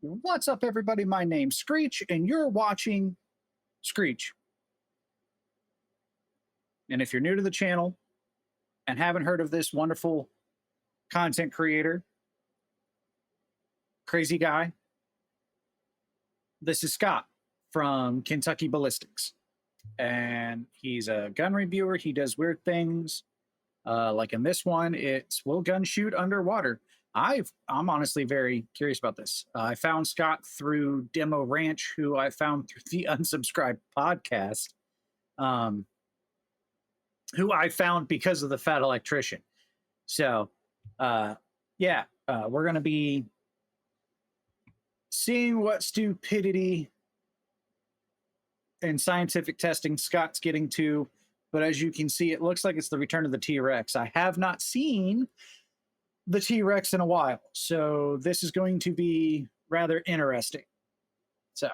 What's up, everybody? My name's Screech, and you're watching Screech. And if you're new to the channel and haven't heard of this wonderful content creator, crazy guy, this is Scott from Kentucky Ballistics. And he's a gun reviewer. He does weird things. Like in this one, it's will gun shoot underwater? I'm honestly very curious about this. I found Scott through Demo Ranch, who I found through the Unsubscribed podcast, who I found because of the Fat Electrician. So, we're going to be seeing what stupidity and scientific testing Scott's getting to. But as you can see, it looks like it's the return of the T-Rex. I have not seen the T-Rex in a while, so this is going to be rather interesting. So,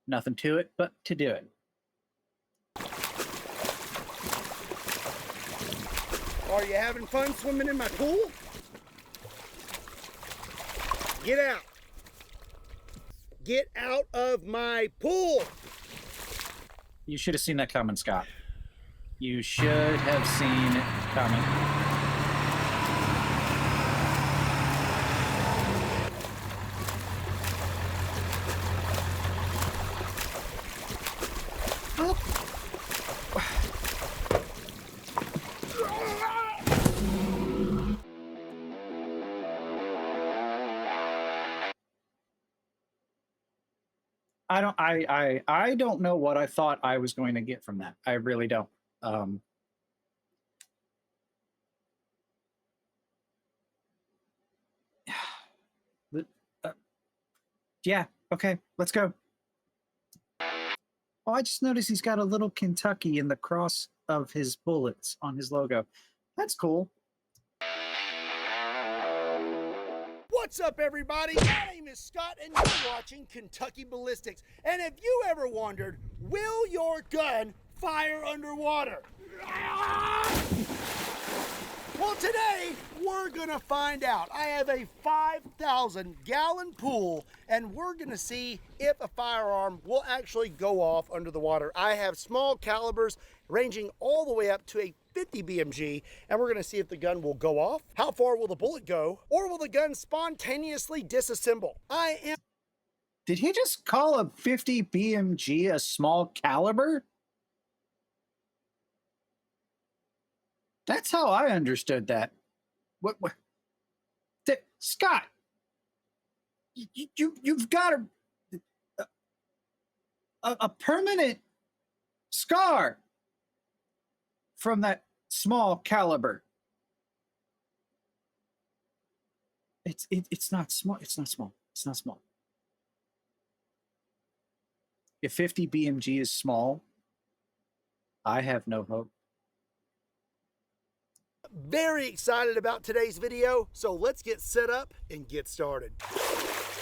nothing to it but to do it. Are you having fun swimming in my pool? Get out. Get out of my pool. You should have seen that coming, Scott. You should have seen it coming. I don't know what I thought I was going to get from that. I really don't. Yeah, okay, let's go. Oh, I just noticed he's got a little Kentucky in the cross of his bullets on his logo. That's cool. What's up, everybody? My name is Scott, and you're watching Kentucky Ballistics. And if you ever wondered, will your gun fire underwater? Well, today, we're gonna find out. I have a 5,000-gallon pool, and we're gonna see if a firearm will actually go off under the water. I have small calibers ranging all the way up to a 50 BMG, and we're gonna see if the gun will go off, how far will the bullet go, or will the gun spontaneously disassemble? Did he just call a 50 BMG a small caliber? That's how I understood that. What Scott, you've got a permanent scar from that small caliber. It's not small. It's not small. It's not small. If 50 BMG is small, I have no hope. Very excited about today's video, so let's get set up and get started.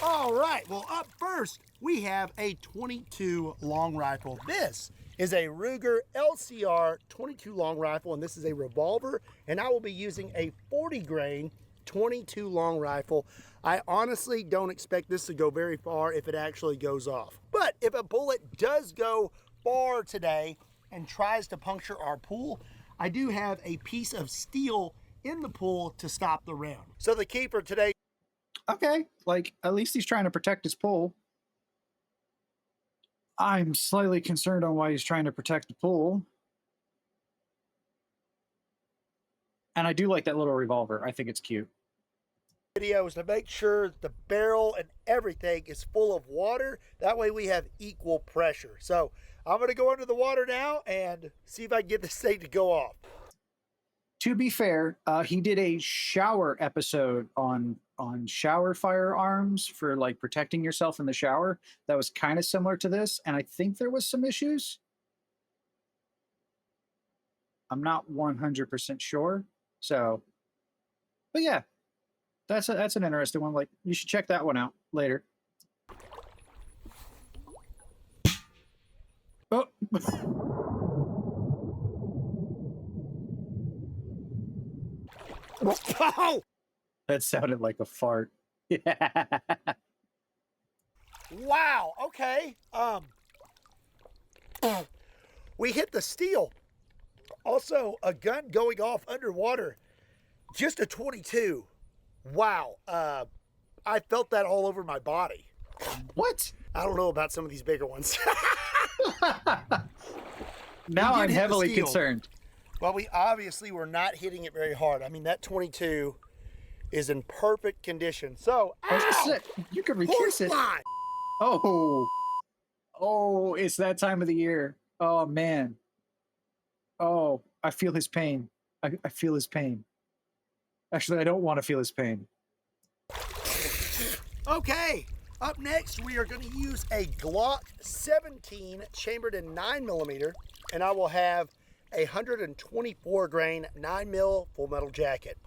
All right, well, up first, we have a 22 long rifle. This is a Ruger LCR 22 long rifle, and this is a revolver, and I will be using a 40 grain 22 long rifle. I honestly don't expect this to go very far if it actually goes off. But if a bullet does go far today and tries to puncture our pool, I do have a piece of steel in the pool to stop the round. So the key for today... Okay, like, at least he's trying to protect his pool. I'm slightly concerned on why he's trying to protect the pool. And I do like that little revolver. I think it's cute. Video is to make sure the barrel and everything is full of water. That way we have equal pressure. So I'm going to go under the water now and see if I can get this thing to go off. To be fair, he did a shower episode on shower firearms for like protecting yourself in the shower. That was kind of similar to this, and I think there was some issues. I'm not 100% sure. So, but yeah, that's an interesting one. Like, you should check that one out later. Oh. Oh! That sounded like a fart. Yeah. Wow, okay. We hit the steel. Also, a gun going off underwater. Just a 22. Wow. I felt that all over my body. What? I don't know about some of these bigger ones. Now did I'm hit the heavily steel. concerned. Well, we obviously were not hitting it very hard. I mean, that 22 is in perfect condition. So, I was gonna ow! say, you could replace it. Horsefly! Oh, oh, it's that time of the year. Oh man. Oh, I feel his pain. I feel his pain. Actually, I don't want to feel his pain. Okay, up next we are going to use a Glock 17 chambered in 9mm, and I will have a 124 grain 9mm full metal jacket.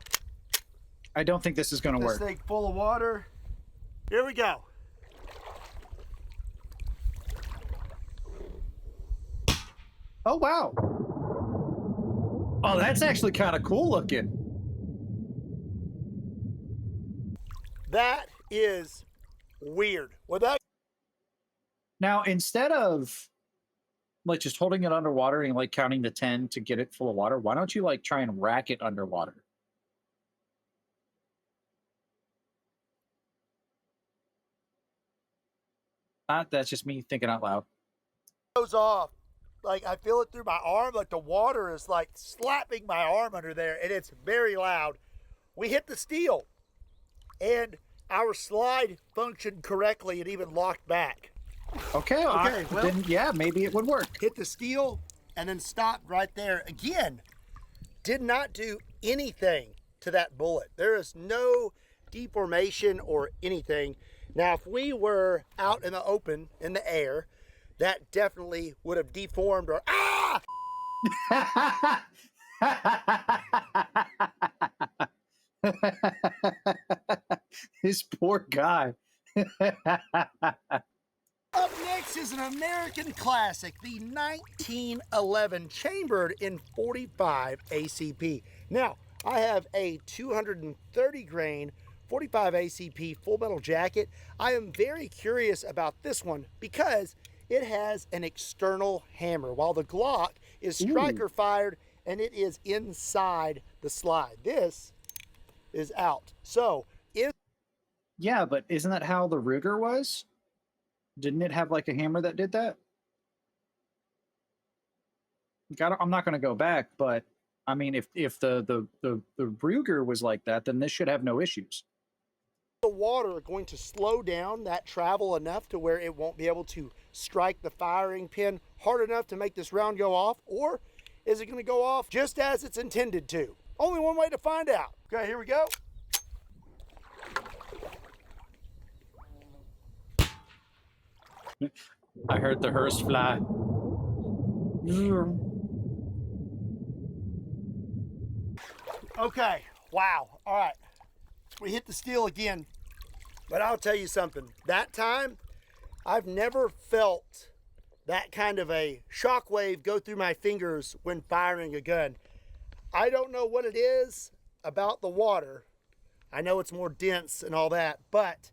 I don't think this is going to This work. thing full of water. Here we go. Oh wow. Oh, that's actually kind of cool looking. That is weird. Without Now, instead of like just holding it underwater and like counting to 10 to get it full of water, why don't you like try and rack it underwater? That's just me thinking out loud. goes off, like I feel it through my arm, like the water is like slapping my arm under there, and it's very loud. We hit the steel, and our slide functioned correctly and even locked back. Okay, Okay, well- then yeah, maybe it would work. Hit the steel and then stopped right there. Again, did not do anything to that bullet. There is no deformation or anything. Now, if we were out in the open, in the air, that definitely would have deformed or, ah! This poor guy. Up next is an American classic, the 1911 chambered in 45 ACP. Now, I have a 230 grain 45 ACP full metal jacket. I am very curious about this one because it has an external hammer, while the Glock is striker fired and it is inside the slide. This is out. So, Yeah, but isn't that how the Ruger was? Didn't it have like a hammer that did that? I'm not going to go back, but I mean, if the Ruger was like that, then this should have no issues. the water going to slow down that travel enough to where it won't be able to strike the firing pin hard enough to make this round go off? Or is it going to go off just as it's intended to? Only one way to find out. Okay, here we go. I heard the hearse fly. Okay, wow, all right. We hit the steel again, but I'll tell you something. That time, I've never felt that kind of a shockwave go through my fingers when firing a gun. I don't know what it is about the water. I know it's more dense and all that, but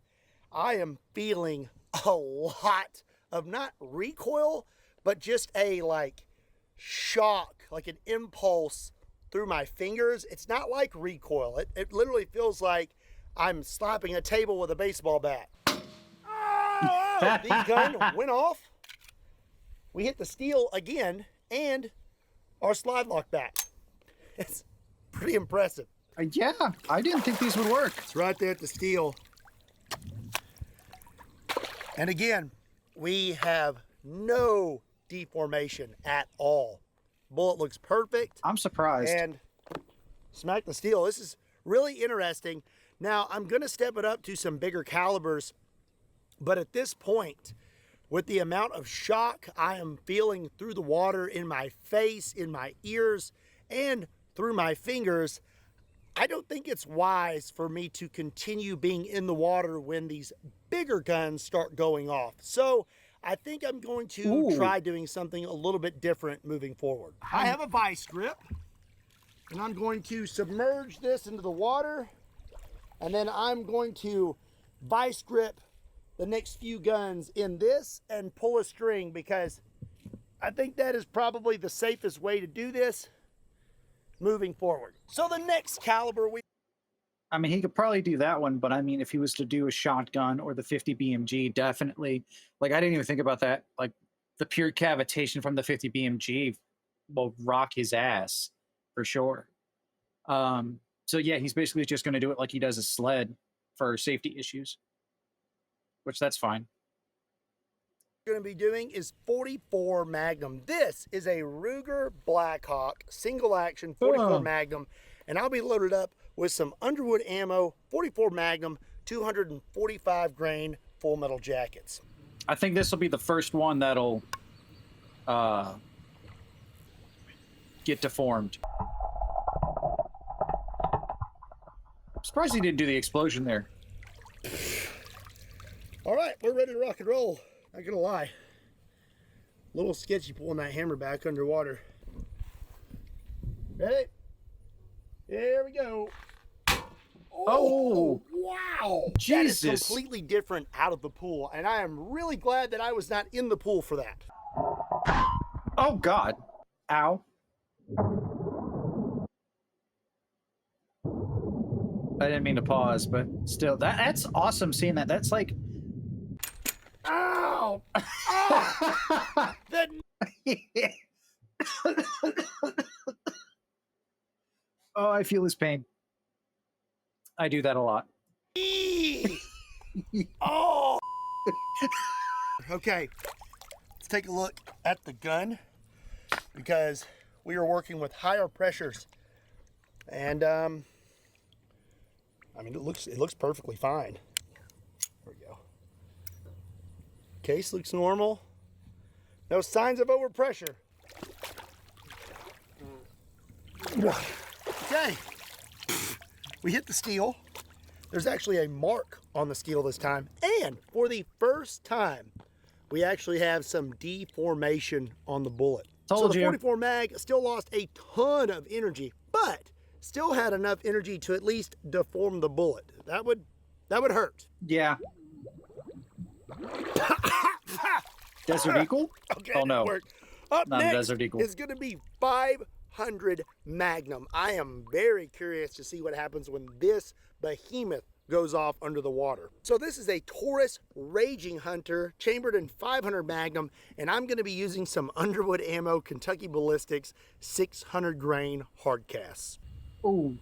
I am feeling a lot of not recoil, but just a like shock, like an impulse through my fingers. It's not like recoil. It literally feels like I'm slapping a table with a baseball bat. Oh, the gun went off. We hit the steel again, and our slide locked back. It's pretty impressive. Yeah, I didn't think these would work. It's right there at the steel. And again, we have no deformation at all. Bullet looks perfect. I'm surprised. And smack the steel. This is really interesting. Now, I'm going to step it up to some bigger calibers, but at this point, with the amount of shock I am feeling through the water in my face, in my ears, and through my fingers, I don't think it's wise for me to continue being in the water when these bigger guns start going off. So I think I'm going to try doing something a little bit different moving forward. I have a vice grip, and I'm going to submerge this into the water, and then I'm going to vice grip the next few guns in this and pull a string, because I think that is probably the safest way to do this moving forward. So the next caliber I mean, he could probably do that one, but I mean, if he was to do a shotgun or the 50 BMG, definitely. Like, I didn't even think about that. Like, the pure cavitation from the 50 BMG will rock his ass for sure. So yeah, he's basically just going to do it like he does a sled for safety issues, which that's fine. going to be doing is 44 Magnum. This is a Ruger Blackhawk single action 44 Magnum, and I'll be loaded up with some Underwood ammo, 44 Magnum, 245 grain full metal jackets. I think this will be the first one that'll get deformed. I'm surprised he didn't do the explosion there. All right, we're ready to rock and roll. Not gonna lie, a little sketchy pulling that hammer back underwater. Ready? Here we go. Oh, wow. Jesus. That is completely different out of the pool, and I am really glad that I was not in the pool for that. Oh, God. Ow. I didn't mean to pause, but still, that's awesome seeing that. That's like... Ow! Oh! Oh, I feel his pain. I do that a lot. Oh! Okay, let's take a look at the gun, because we are working with higher pressures, and I mean, it looks perfectly fine. There we go. Case looks normal. No signs of overpressure. Okay, we hit the steel. There's actually a mark on the steel this time, and for the first time, we actually have some deformation on the bullet. So the 44 mag still lost a ton of energy, but still had enough energy to at least deform the bullet. That would hurt. Yeah. Desert Eagle? Okay, oh no. Up Not next Desert Eagle. is going to be 500 Magnum. I am very curious to see what happens when this behemoth goes off under the water. So this is a Taurus Raging Hunter chambered in 500 Magnum, and I'm going to be using some Underwood ammo, Kentucky Ballistics 600 grain hard casts. Ooh.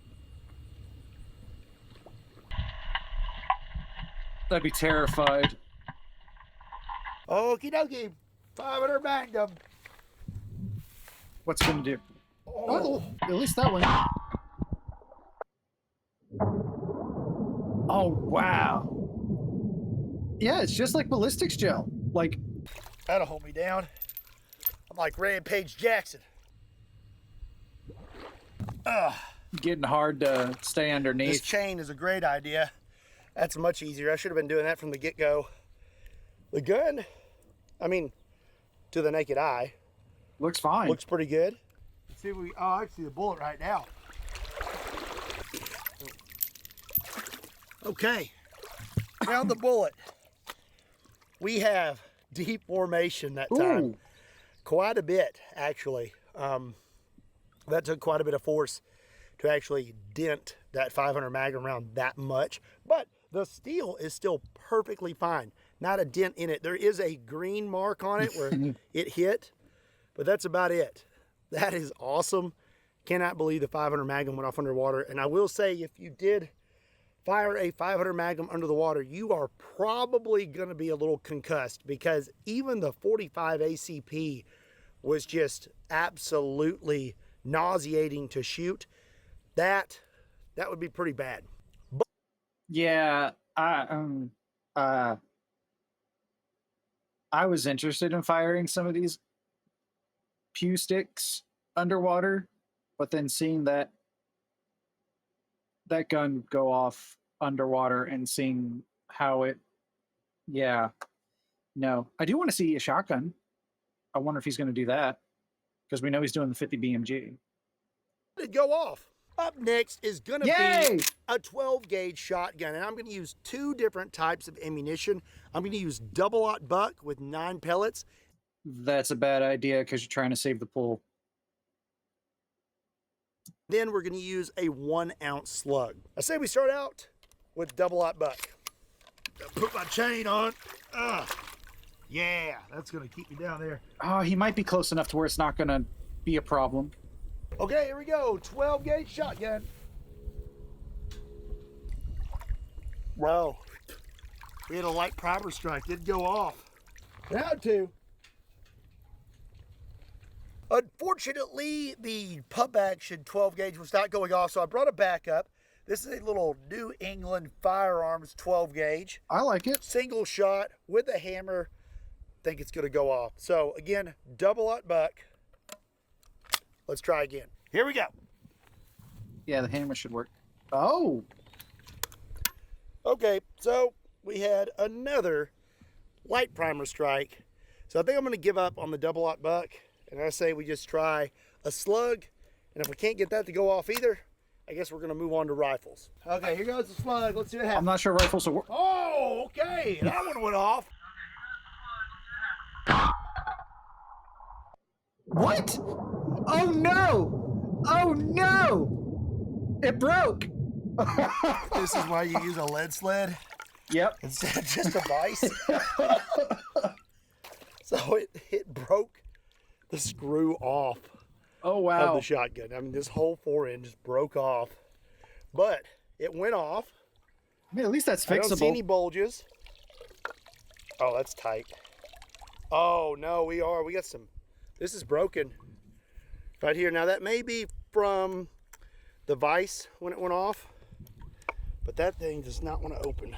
I'd be terrified. Okie dokie, 500 Magnum. What's it gonna do? Oh, at least that one. Oh, wow. Yeah, it's just like ballistics gel. Like, that'll hold me down. I'm like Rampage Jackson. getting hard to stay underneath. This chain is a great idea. That's much easier. I should have been doing that from the get-go. The gun, I mean, to the naked eye, Looks fine. looks pretty good. Let's see if we, oh, I can see the bullet right now. Okay, found the bullet. We have deformation that time. Ooh. Quite a bit, actually. That took quite a bit of force to actually dent that 500 Magnum round that much. But the steel is still perfectly fine. Not a dent in it. There is a green mark on it where it hit, but that's about it. That is awesome. Cannot believe the 500 Magnum went off underwater. And I will say, if you did fire a 500 Magnum under the water, you are probably going to be a little concussed, because even the 45 ACP was just absolutely nauseating to shoot. That would be pretty bad. But Yeah, I was interested in firing some of these pew sticks underwater, but then seeing that gun go off underwater and seeing how it, yeah, no. I do want to see a shotgun. I wonder if he's going to do that, because we know he's doing the 50 BMG. it go off. Up next is gonna Yay! be a 12 gauge shotgun, and I'm gonna use two different types of ammunition. I'm gonna use double-aught buck with 9 pellets. That's a bad idea because you're trying to save the pool. Then we're gonna use a 1 ounce slug. I say we start out with double-aught buck. Put my chain on. Yeah, that's gonna keep me down there. Oh, he might be close enough to where it's not going to be a problem. Okay, here we go. 12 gauge shotgun. Whoa. We had a light primer strike. Didn't go off. Had to. Unfortunately, the pump action 12 gauge was not going off, so I brought a backup. This is a little New England Firearms 12 gauge. I like it. Single shot with a hammer. Think it's going to go off. So again, double-aught buck. Let's try again. Here we go. Yeah, the hammer should work. Oh, Okay, so we had another light primer strike. So I think I'm going to give up on the double-aught buck, and I say we just try a slug. And if we can't get that to go off either, I guess we're going to move on to rifles. Okay, here goes the slug. Let's see what happens. I'm not sure rifles will work. Oh, okay. That one went off. What? Oh no! Oh no! It broke! This is why you use a lead sled Yep. instead of just a vise. So it broke the screw off Oh of wow. the shotgun. I mean, this whole fore-end just broke off. But it went off. I mean, at least that's I don't see any fixable. bulges. Oh, that's tight. Oh, no, we got some. This is broken right here. Now, that may be from the vise when it went off, but that thing does not want to open.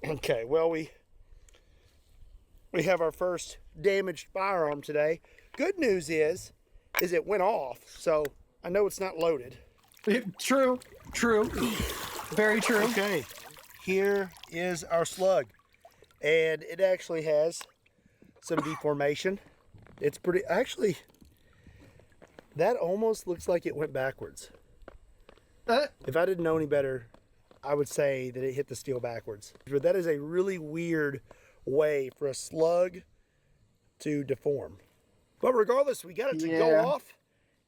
Okay, well, we have our first damaged firearm today. Good news is it went off, so I know it's not loaded. True. Very true. Okay, here is our slug, and it actually has some deformation. It's pretty, actually, that almost looks like it went backwards. If I didn't know any better, I would say that it hit the steel backwards. But that is a really weird way for a slug to deform. But regardless, we got it to go off,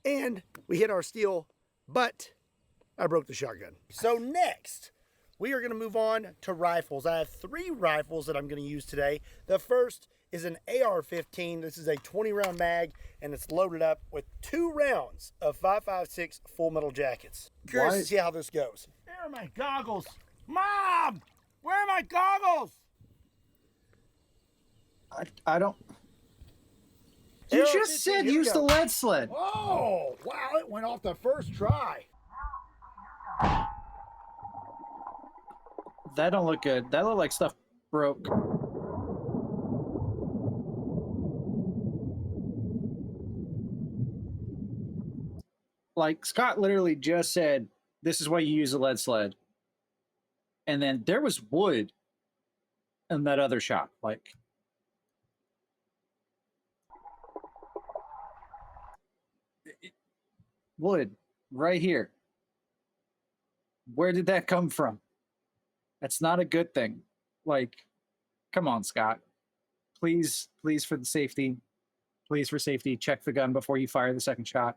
and we hit our steel, but I broke the shotgun. So next, we are going to move on to rifles. I have 3 rifles that I'm going to use today. The first is an AR-15. This is a 20-round mag, and it's loaded up with 2 rounds of 5.56 full metal jackets. Curious to see how this goes. Where are my goggles? Mom! Where are my goggles? I don't. You just said use the lead sled. Oh, wow, it went off the first try. That don't look good. That looked like stuff broke. Like Scott literally just said, this is why you use a lead sled. And then there was wood in that other shop. Like, wood right here. Where did that come from? That's not a good thing. Like, come on, Scott. Please for the safety. Please for safety, check the gun before you fire the second shot.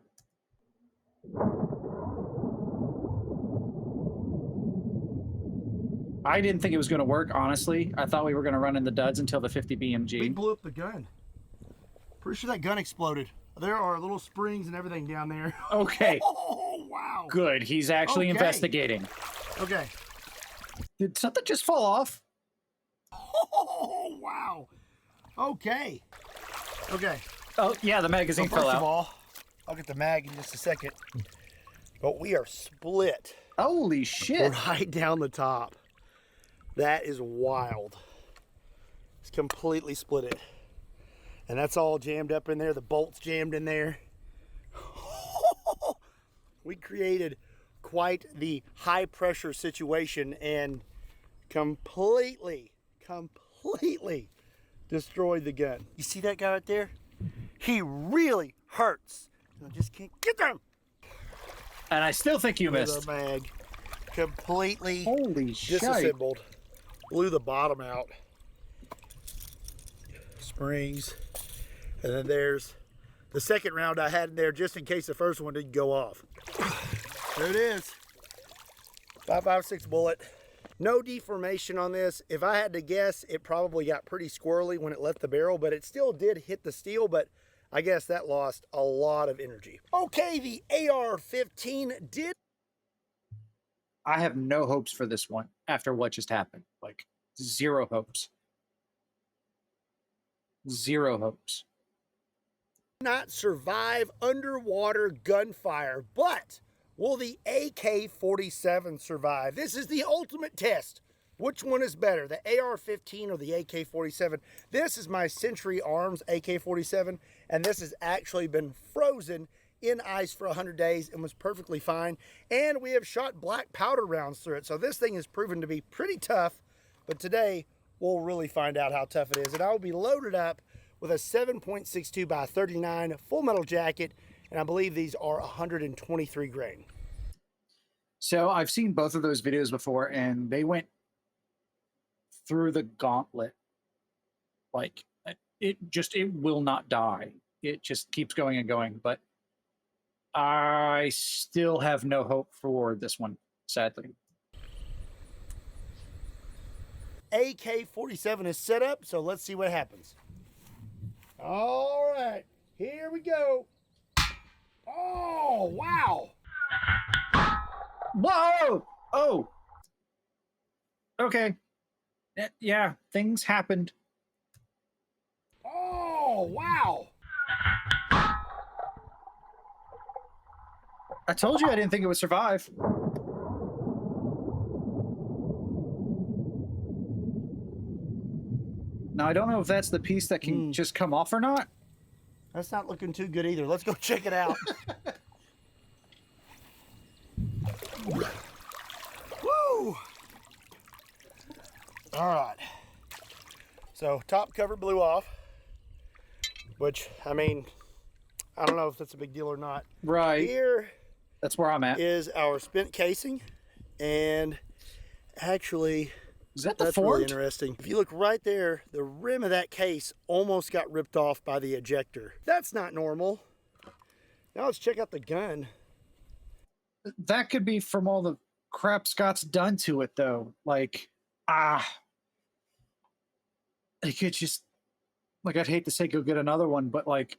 I didn't think it was going to work, honestly. I thought we were going to run in the duds until the 50 BMG. We blew up the gun. Pretty sure that gun exploded. There are little springs and everything down there. Okay. Oh, wow. Good. He's actually Okay. investigating. Okay. Did something just fall off? Oh, wow. Okay. Okay. Oh, yeah, the magazine So fell first out. of all, I'll get the mag in just a second. But we are split Holy shit. right down the top. That is wild. It's completely split it. And that's all jammed up in there. The bolt's jammed in there. We created quite the high pressure situation and completely destroyed the gun. You see that guy right there? He really hurts. I just can't get them. And I still think you with missed. a mag. Completely Holy shit. disassembled. Blew the bottom out. Springs. And then there's the second round I had in there just in case the first one didn't go off. There it is. 5.56 bullet. No deformation on this. If I had to guess, it probably got pretty squirrely when it left the barrel, but it still did hit the steel, but I guess that lost a lot of energy. Okay, the AR-15 did. I have no hopes for this one after what just happened. Like, zero hopes. Zero hopes. Not survive underwater gunfire, but will the AK-47 survive? This is the ultimate test. Which one is better, the AR-15 or the AK-47? This is my Century Arms AK-47, and this has actually been frozen in ice for 100 days and was perfectly fine. And we have shot black powder rounds through it, so this thing has proven to be pretty tough. But today, we'll really find out how tough it is. And I will be loaded up with a 7.62 by 39 full metal jacket, and I believe these are 123 grain. So I've seen both of those videos before, and they went through the gauntlet. Like, it will not die. It just keeps going and going. But I still have no hope for this one, sadly. AK-47 is set up, so let's see what happens. All right, here we go. Oh, wow. Whoa! Oh! Okay. Yeah, things happened. Oh, wow. I told you I didn't think it would survive. Now, I don't know if that's the piece that can just come off or not. That's not looking too good either. Let's go check it out. Woo! All right. So top cover blew off, which, I mean, I don't know if that's a big deal or not. Right. Here That's where I'm at. is our spent casing, and actually, Is that the that's Ford? really interesting. If you look right there, the rim of that case almost got ripped off by the ejector. That's not normal. Now let's check out the gun. That could be from all the crap Scott's done to it, though. Like, it could just, like, I'd hate to say go get another one, but like,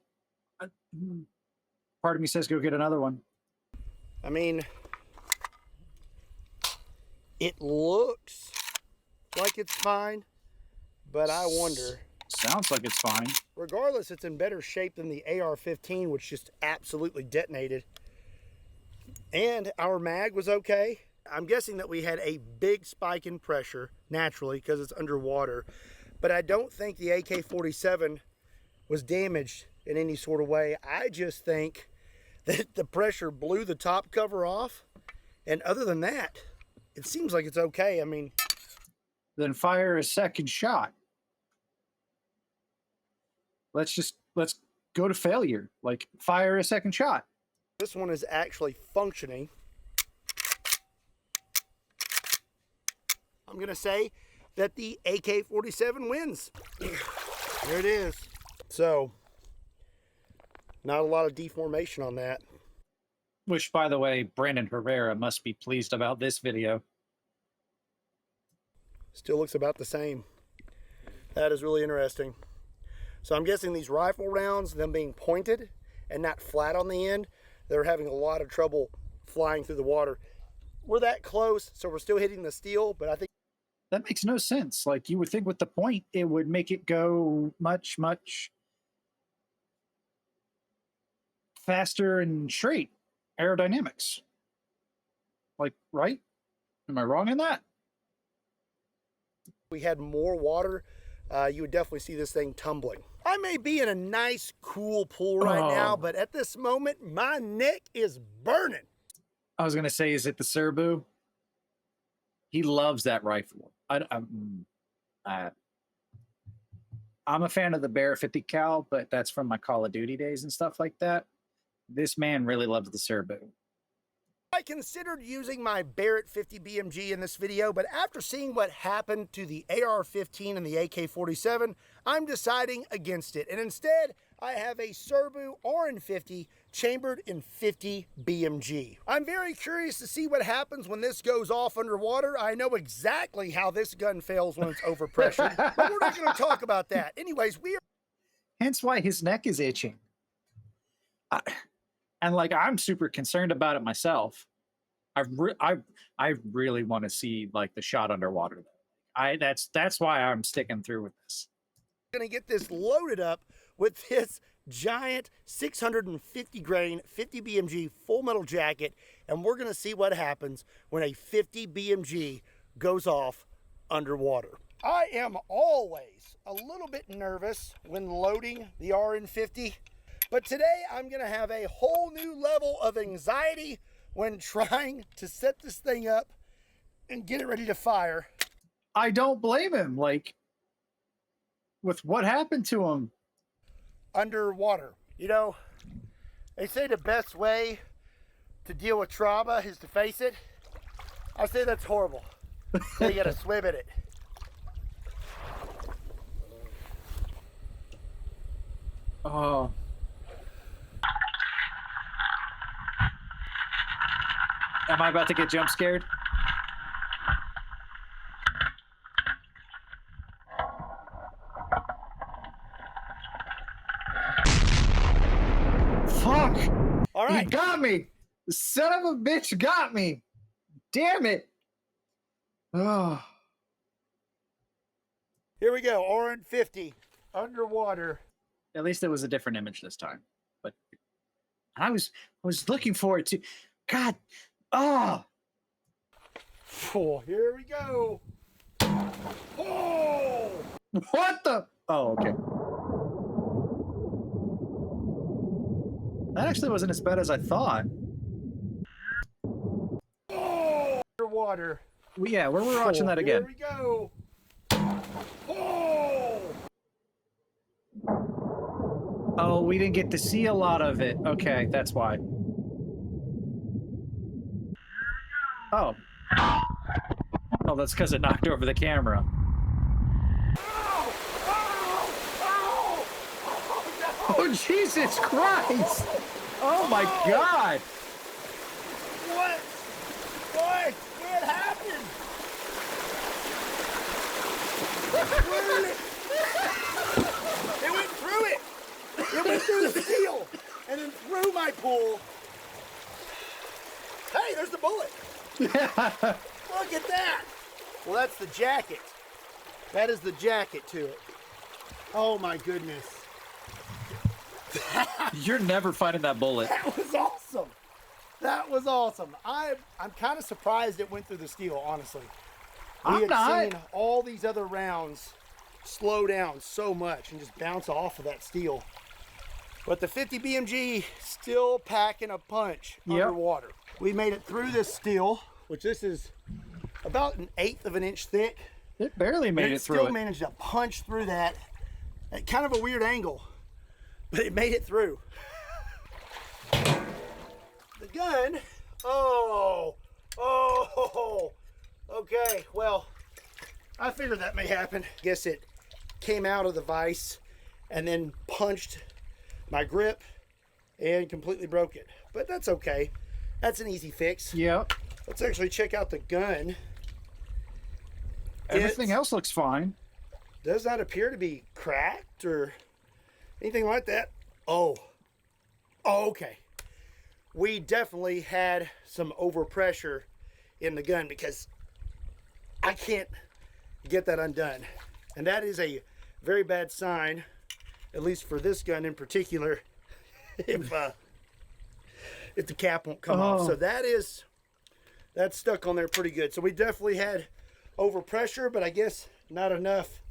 part of me says go get another one. I mean, it looks like it's fine, but I wonder. Sounds like it's fine. Regardless, it's in better shape than the AR-15, which just absolutely detonated. And our mag was okay. I'm guessing that we had a big spike in pressure, naturally, because it's underwater. But I don't think the AK-47 was damaged in any sort of way. I just think that the pressure blew the top cover off. And other than that, it seems like it's okay. I mean, Then fire a second shot. Let's go to failure. Like, fire a second shot. this one is actually functioning. I'm going to say that the AK-47 wins. There it is. So, not a lot of deformation on that. Which, by the way, Brandon Herrera must be pleased about this video. Still looks about the same. That is really interesting. So I'm guessing these rifle rounds, them being pointed and not flat on the end, they're having a lot of trouble flying through the water. We're that close, so we're still hitting the steel, but I think That makes no sense. Like, you would think with the point, it would make it go much, much faster and straight. Aerodynamics. Like, right? Am I wrong in that? we had more water, you would definitely see this thing tumbling. I may be in a nice, cool pool right now, but at this moment, my neck is burning. I was going to say, is it the Serbu? He loves that rifle. I'm a fan of the Bear 50 cal, but that's from my Call of Duty days and stuff like that. This man really loves the Serbu. I considered using my Barrett 50 BMG in this video, but after seeing what happened to the AR-15 and the AK-47, I'm deciding against it. And instead, I have a Serbu RN50 chambered in 50 BMG. I'm very curious to see what happens when this goes off underwater. I know exactly how this gun fails when it's overpressured, but we're not going to talk about that. Anyways, Hence why his neck is itching. And like, I'm super concerned about it myself. I really want to see like the shot underwater. That's why I'm sticking through with this. Gonna get this loaded up with this giant 650 grain 50 BMG full metal jacket, and we're gonna see what happens when a 50 BMG goes off underwater. I am always a little bit nervous when loading the RN50, but today I'm gonna have a whole new level of anxiety when trying to set this thing up and get it ready to fire. I don't blame him. Like, with what happened to him underwater. You know, they say the best way to deal with trauma is to face it. I say that's horrible. So you gotta swim in it. Oh. Am I about to get jump scared? Fuck! All right. He got me! The son of a bitch got me! Damn it! Oh. Here we go, RN50, underwater. At least it was a different image this time. But I was looking for it to. God. Oh. Oh, here we go. Oh! What the? Oh, okay. That actually wasn't as bad as I thought. Oh! Underwater. Yeah, we're watching that again. Here we go. Oh! Oh, we didn't get to see a lot of it. Okay, that's why. Oh. Oh, that's because it knocked over the camera. Oh! Oh! Oh! Oh, no! Oh, Jesus Christ! Oh my God! What? What? What happened? Where did it went through it! It went through the steel and then through my pool. Hey, there's the bullet. Look at that. Well, that's the jacket. That is the jacket to it. Oh my goodness. You're never finding that bullet. That was awesome. That was awesome. I'm kind of surprised it went through the steel, honestly. We had seen all these other rounds slow down so much and just bounce off of that steel. But the 50 BMG still packing a punch underwater. We made it through this steel, which this is about 1/8 of an inch thick. It barely made it through it. Still managed to punch through that at kind of a weird angle, but it made it through. The gun, oh, okay, well, I figured that may happen. Guess it came out of the vise and then punched my grip and completely broke it. But that's okay. That's an easy fix. Yep. Let's actually check out the gun. Everything else looks fine. Does not appear to be cracked or anything like that. Oh, okay. We definitely had some overpressure in the gun because I can't get that undone. And that is a very bad sign, at least for this gun in particular, if the cap won't come off. So that's stuck on there pretty good. So we definitely had overpressure, but I guess not enough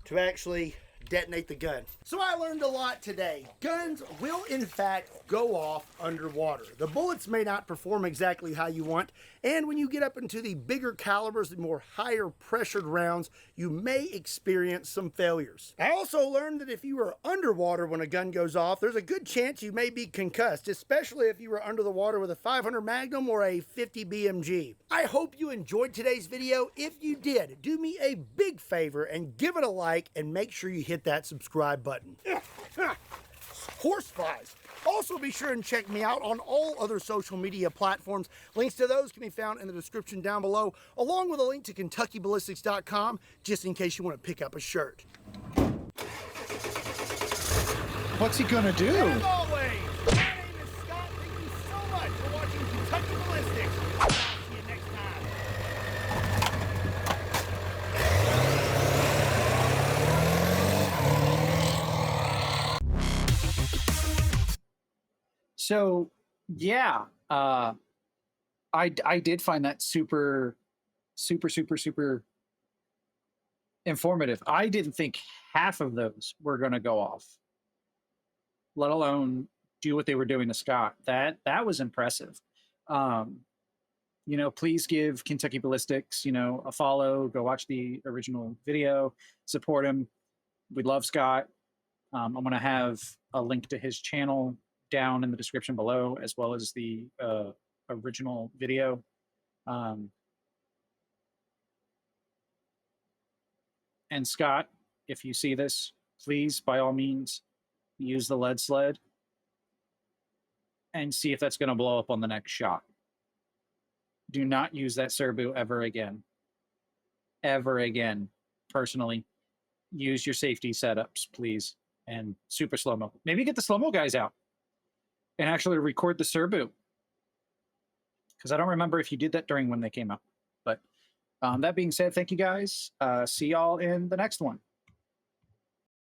to actually detonate the gun. So I learned a lot today. Guns will in fact go off underwater. The bullets may not perform exactly how you want, and when you get up into the bigger calibers, the more higher pressured rounds, you may experience some failures. I also learned that if you are underwater when a gun goes off, there's a good chance you may be concussed, especially if you were under the water with a 500 Magnum or a 50 BMG. I hope you enjoyed today's video. If you did, do me a big favor and give it a like, and make sure you hit that subscribe button. Horseflies. Also, be sure and check me out on all other social media platforms. Links to those can be found in the description down below, along with a link to KentuckyBallistics.com, just in case you want to pick up a shirt. What's he gonna do? As always, my name is Scott. Thank you so much for watching Kentucky Ballistics. I'll see you next time. So yeah, I did find that super informative. I didn't think half of those were going to go off, let alone do what they were doing to Scott. That was impressive. Please give Kentucky Ballistics, a follow. Go watch the original video, support him. We love Scott. I'm going to have a link to his channel down in the description below, as well as the original video. And Scott, if you see this, please, by all means, use the lead sled and see if that's going to blow up on the next shot. Do not use that Serbu ever again. Ever again. Personally, use your safety setups, please. And super slow-mo. Maybe get the slow-mo guys out and actually record the Serbu, because I don't remember if you did that during when they came out. But that being said, thank you guys. See y'all in the next one.